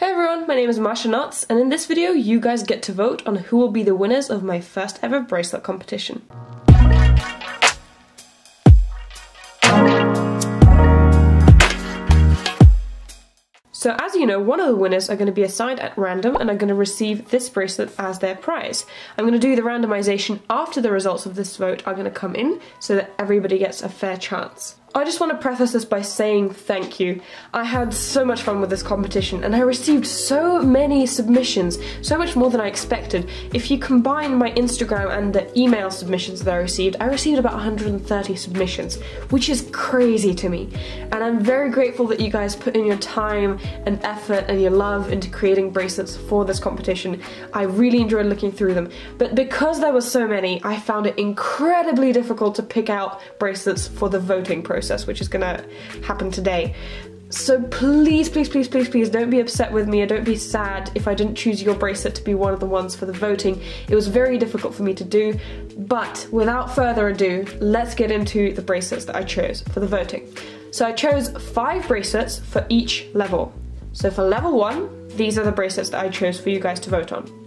Hey everyone, my name is Masha, and in this video you guys get to vote on who will be the winners of my first ever bracelet competition. So as you know, one of the winners are going to be assigned at random and are going to receive this bracelet as their prize. I'm going to do the randomization after the results of this vote are going to come in so that everybody gets a fair chance. I just want to preface this by saying thank you. I had so much fun with this competition and I received so many submissions, so much more than I expected. If you combine my Instagram and the email submissions that I received about 130 submissions, which is crazy to me. And I'm very grateful that you guys put in your time and effort and your love into creating bracelets for this competition. I really enjoyed looking through them. But because there were so many, I found it incredibly difficult to pick out bracelets for the voting process, which is gonna happen today. So please, please, please, please, please don't be upset with me or don't be sad if I didn't choose your bracelet to be one of the ones for the voting. It was very difficult for me to do, but without further ado, let's get into the bracelets that I chose for the voting. So I chose 5 bracelets for each level. So for level 1, these are the bracelets that I chose for you guys to vote on.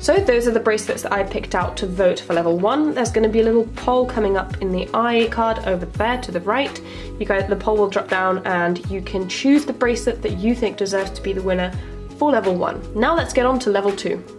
So those are the bracelets that I picked out to vote for level 1. There's going to be a little poll coming up in the iCard over there to the right. The poll will drop down and you can choose the bracelet that you think deserves to be the winner for level 1. Now let's get on to level 2.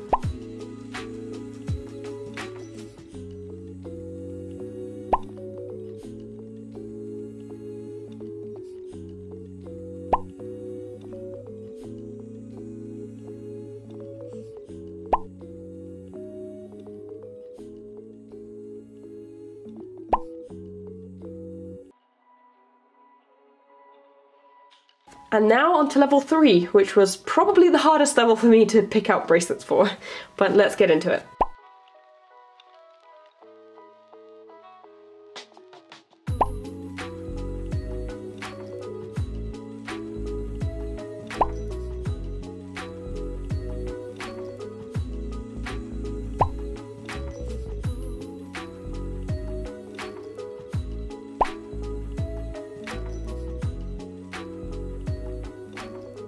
And now on to level 3, which was probably the hardest level for me to pick out bracelets for, but let's get into it.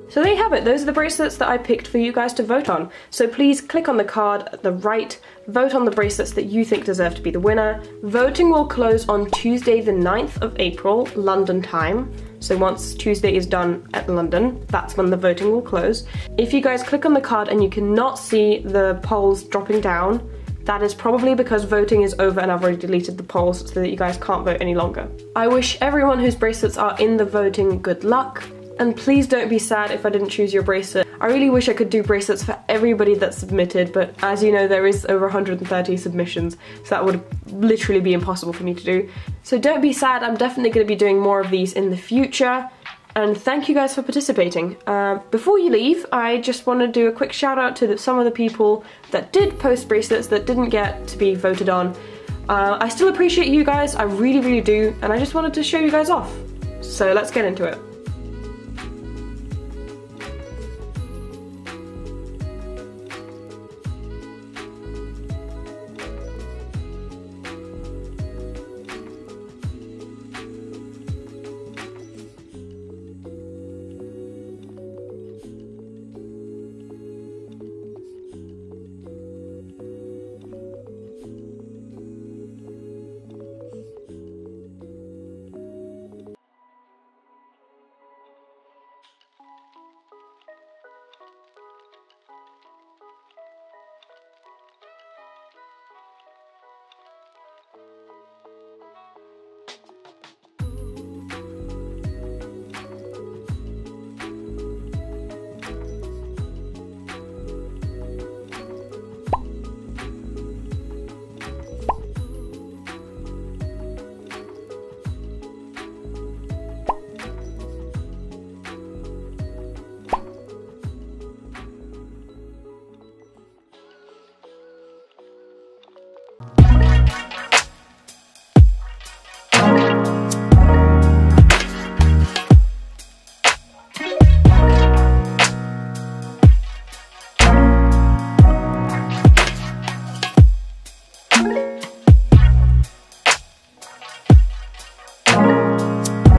So there you have it, those are the bracelets that I picked for you guys to vote on. So please click on the card at the right, vote on the bracelets that you think deserve to be the winner. Voting will close on Tuesday the 9th of April, London time. So once Tuesday is done at London, that's when the voting will close. If you guys click on the card and you cannot see the polls dropping down, that is probably because voting is over and I've already deleted the polls so that you guys can't vote any longer. I wish everyone whose bracelets are in the voting good luck. And please don't be sad if I didn't choose your bracelet. I really wish I could do bracelets for everybody that submitted, but as you know, there is over 130 submissions, so that would literally be impossible for me to do. So don't be sad, I'm definitely going to be doing more of these in the future. And thank you guys for participating. Before you leave, I just want to do a quick shout out to some of the people that did post bracelets that didn't get to be voted on. I still appreciate you guys, I really, really do, and I just wanted to show you guys off. So let's get into it.